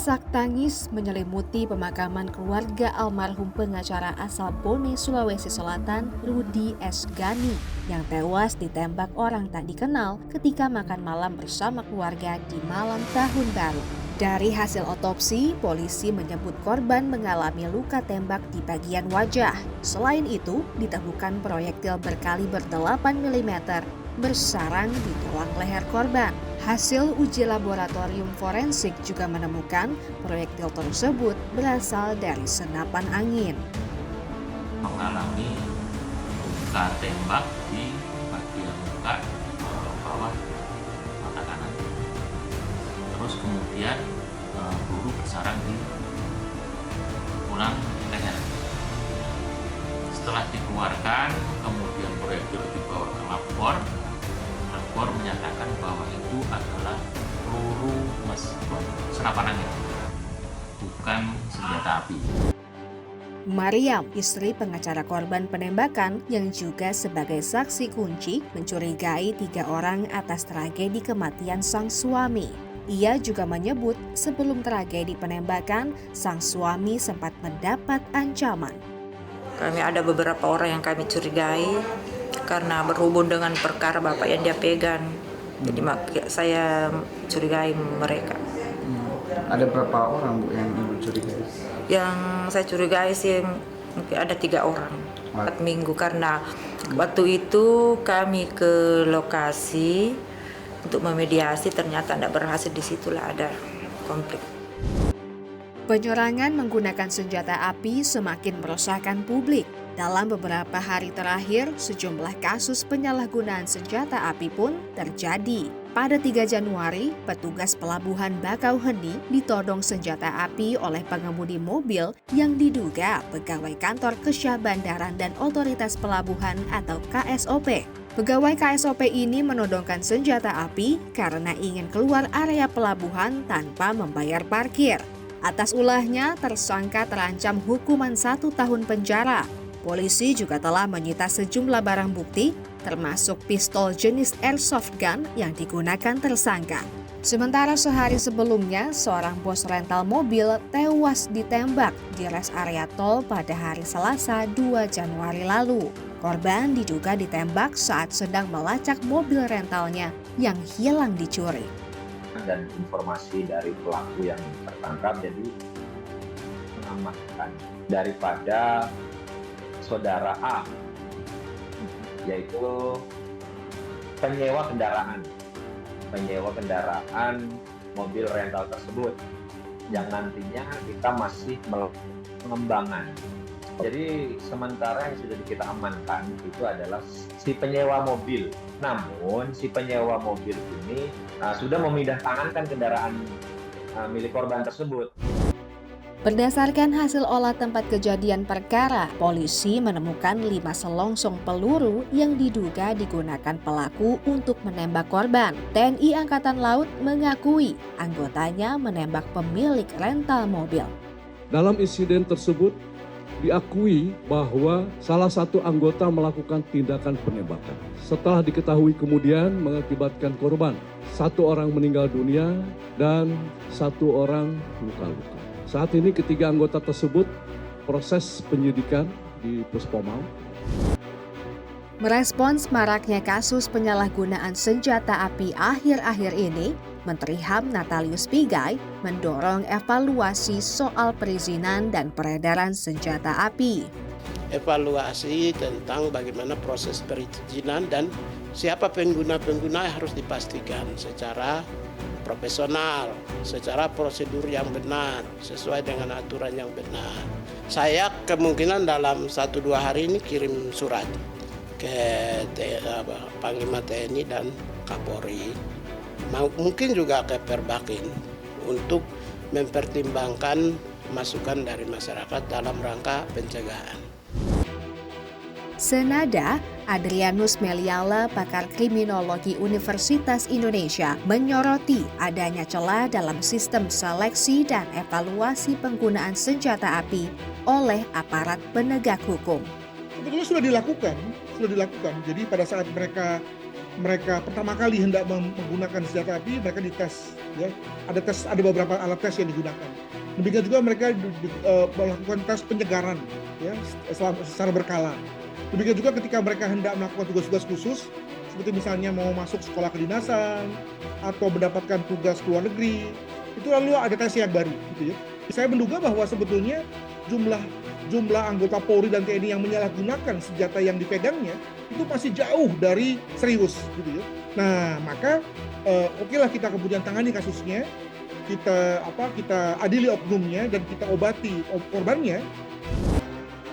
Isak tangis menyelimuti pemakaman keluarga almarhum pengacara asal Bone, Sulawesi Selatan, Rudi S. Gani, yang tewas ditembak orang tak dikenal ketika makan malam bersama keluarga di malam tahun baru. Dari hasil otopsi, polisi menyebut korban mengalami luka tembak di bagian wajah. Selain itu, ditemukan proyektil berkaliber 8 mm bersarang di tulang leher korban. Hasil uji laboratorium forensik juga menemukan proyektil tersebut berasal dari senapan angin. Mengalami luka tembak di bagian muka bawah mata kanan. Terus kemudian peluru bersarang di tulang leher. Setelah dikeluarkan, kemudian proyektil dibawa ke labor. Labor menyatakan bahwa itu adalah peluru senapan angin, bukan senjata api. Mariam, istri pengacara korban penembakan yang juga sebagai saksi kunci, mencurigai 3 orang atas tragedi kematian sang suami. Ia juga menyebut sebelum tragedi penembakan, sang suami sempat mendapat ancaman. Kami ada beberapa orang yang kami curigai karena berhubung dengan perkara bapak yang dia pegang. Jadi saya curigai mereka. Ada berapa orang, Bu, yang Ibu curigai? Yang saya curigai sih mungkin ada 3 orang. 4 minggu karena waktu itu kami ke lokasi untuk memediasi, ternyata tidak berhasil. Disitulah ada konflik. Penyerangan menggunakan senjata api semakin meresahkan publik. Dalam beberapa hari terakhir, sejumlah kasus penyalahgunaan senjata api pun terjadi. Pada 3 Januari, petugas pelabuhan Bakauheni ditodong senjata api oleh pengemudi mobil yang diduga pegawai kantor Kesyah Bandaran dan Otoritas Pelabuhan atau KSOP. Pegawai KSOP ini menodongkan senjata api karena ingin keluar area pelabuhan tanpa membayar parkir. Atas ulahnya, tersangka terancam hukuman 1 tahun penjara. Polisi juga telah menyita sejumlah barang bukti, termasuk pistol jenis airsoft gun yang digunakan tersangka. Sementara sehari sebelumnya, seorang bos rental mobil tewas ditembak di res area tol pada hari Selasa 2 Januari lalu. Korban diduga ditembak saat sedang melacak mobil rentalnya yang hilang dicuri. Dan informasi dari pelaku yang tertangkap, jadi mengamankan daripada saudara A, yaitu penyewa kendaraan mobil rental tersebut yang nantinya kita masih melakukan pengembangan. Jadi sementara yang sudah kita amankan itu adalah si penyewa mobil. Namun si penyewa mobil ini sudah memindahtangankan kendaraan milik korban tersebut. Berdasarkan hasil olah tempat kejadian perkara, polisi menemukan 5 selongsong peluru yang diduga digunakan pelaku untuk menembak korban. TNI Angkatan Laut mengakui anggotanya menembak pemilik rental mobil. Dalam insiden tersebut, diakui bahwa salah satu anggota melakukan tindakan penembakan. Setelah diketahui kemudian mengakibatkan korban, 1 orang meninggal dunia dan 1 orang luka-luka. Saat ini ketiga anggota tersebut proses penyidikan di Puspomau. Merespons maraknya kasus penyalahgunaan senjata api akhir-akhir ini, Menteri HAM Natalius Pigai mendorong evaluasi soal perizinan dan peredaran senjata api. Evaluasi tentang bagaimana proses perizinan dan siapa pengguna-pengguna harus dipastikan secara profesional, secara prosedur yang benar, sesuai dengan aturan yang benar. Saya kemungkinan dalam 1-2 hari ini kirim surat ke Panglima TNI dan Kapolri, mungkin juga ke Perbakin untuk mempertimbangkan masukan dari masyarakat dalam rangka pencegahan. Senada, Adrianus Meliala, pakar kriminologi Universitas Indonesia, menyoroti adanya celah dalam sistem seleksi dan evaluasi penggunaan senjata api oleh aparat penegak hukum. Sebetulnya sudah dilakukan. Jadi pada saat mereka mereka pertama kali hendak menggunakan senjata api, mereka dites, ya. Ada beberapa alat tes yang digunakan. Demikian juga mereka melakukan tes penyegaran, ya, secara berkala. Demikian juga ketika mereka hendak melakukan tugas-tugas khusus, seperti misalnya mau masuk sekolah kedinasan atau mendapatkan tugas ke luar negeri, itu lalu ada tes yang baru, gitu ya. Saya menduga bahwa sebetulnya jumlah anggota Polri dan TNI yang menyalahgunakan senjata yang dipegangnya itu masih jauh dari serius, gitu ya. Nah, maka okelah kita kemudian tangani kasusnya, kita adili oknumnya dan kita obati korbannya.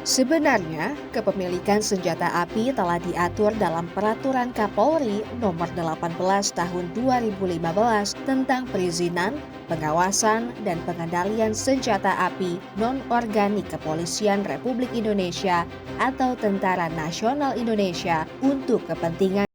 Sebenarnya, kepemilikan senjata api telah diatur dalam Peraturan Kapolri Nomor 18 Tahun 2015 tentang perizinan, pengawasan, dan pengendalian senjata api non-organik Kepolisian Republik Indonesia atau Tentara Nasional Indonesia untuk kepentingan